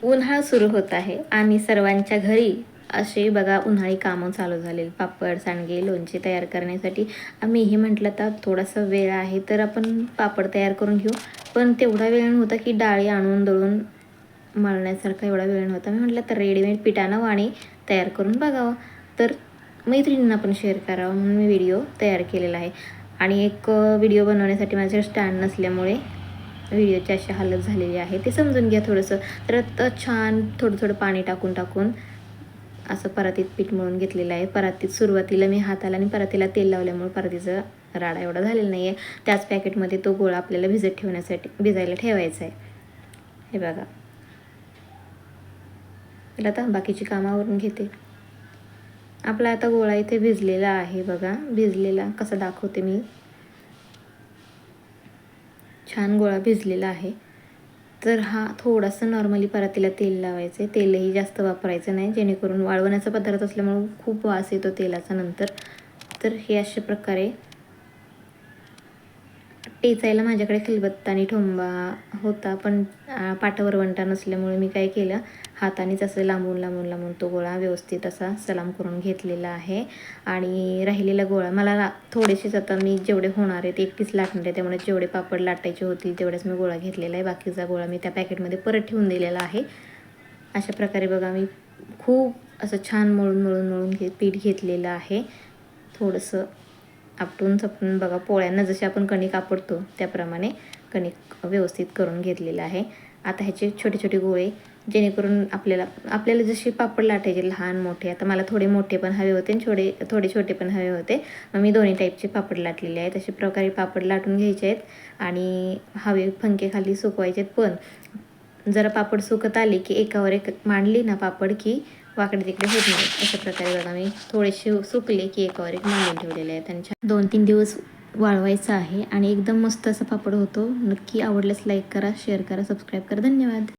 उन्हाळा सुरू होत आहे आणि सर्वांच्या घरी असे बघा उन्हाळी कामं चालू झालेली. पापड, सांडगे, लोणचे तयार करण्यासाठी आम्हीही म्हटलं तर थोडासा वेळ आहे तर आपण पापड तयार करून घेऊ. पण तेवढा वेळ नव्हता की डाळी आणून दळून मळण्यासारखा एवढा वेळ नव्हता. मी म्हटलं तर रेडीमेड पिठानं वाणी तयार करून बघावं, तर मैत्रिणींना पण शेअर करावं म्हणून मी व्हिडिओ तयार केलेला आहे. आणि एक व्हिडिओ बनवण्यासाठी माझ्याकडे स्टँड नसल्यामुळे व्हिडिओची अशी हालत झालेली आहे, ते समजून घ्या थोडंसं. तर आता छान थोडं थोडं पाणी टाकून असं परातीत पीठ मळून घेतलेलं आहे. परातीत सुरुवातीला मी हाताला आणि परातीला तेल लावल्यामुळे परातीचा राडा एवढा झालेला नाही आहे. त्याच पॅकेटमध्ये तो गोळा आपल्याला भिजायला ठेवायचा आहे. हे बघा, तर आता बाकीची कामावरून घेते. आपला आता गोळा इथे भिजलेला आहे बघा. भिजलेला कसा दाखवते मी. छान गोळा भिजलेला आहे. तर हा थोडासा नॉर्मली परातीला तेल लावायचं आहे. तेलही जास्त वापरायचं नाही, जेणेकरून वाळवण्याचा पदार्थ असल्यामुळे खूप वास येतो तेलाचा नंतर. तर हे अशा प्रकारे टेचायला माझ्याकडे खलबत्ता आणि ठोंबा होता, पण पाटावर वंटा नसल्यामुळे मी काय केलं, हातानेच असं लांबून तो गोळा व्यवस्थित असा सलाम करून घेतलेला आहे. आणि राहिलेला गोळा मला थोडेसेच, आता मी जेवढे होणार आहेत एकटीच लाटणार आहे, त्यामुळे जेवढे पापड लाटायचे होतील तेवढेच मी गोळा घेतलेला आहे. बाकीचा गोळा मी त्या पॅकेटमध्ये परत ठेवून दिलेला आहे. अशा प्रकारे बघा मी खूप असं छान मळून पीठ घेतलेलं आहे. थोडंसं आपटून चपटून बघा, पोळ्यांना जसे आपण कणिक आपटतो त्याप्रमाणे कणिक व्यवस्थित करून घेतलेलं आहे. आता ह्याचे छोटे छोटे गोळे, जेणेकरून आपल्याला जसे पापड लाटायचे लहान मोठे, आता मला थोडे मोठे पण हवे होते आणि थोडे छोटे पण हवे होते, मग मी दोन्ही टाईपचे पापड लाटलेले आहेत. अशा प्रकारे पापड लाटून घ्यायचे आहेत आणि हवे पंखे खाली सुकवायचे आहेत. पण जरा पापड सुकत आले की एकावर एक मांडली ना पापड की वाकडे तिकडे होत नाही. अशा प्रकारे बघा मी थोडेसे सुकले की एकावर एक मांडून ठेवलेले आहेत. आणि 2-3 दिवस वाळवायचं आहे आणि एकदम मस्त असा पापड होतो. नक्की आवडल्यास लाईक करा, शेअर करा, सबस्क्राईब करा. धन्यवाद.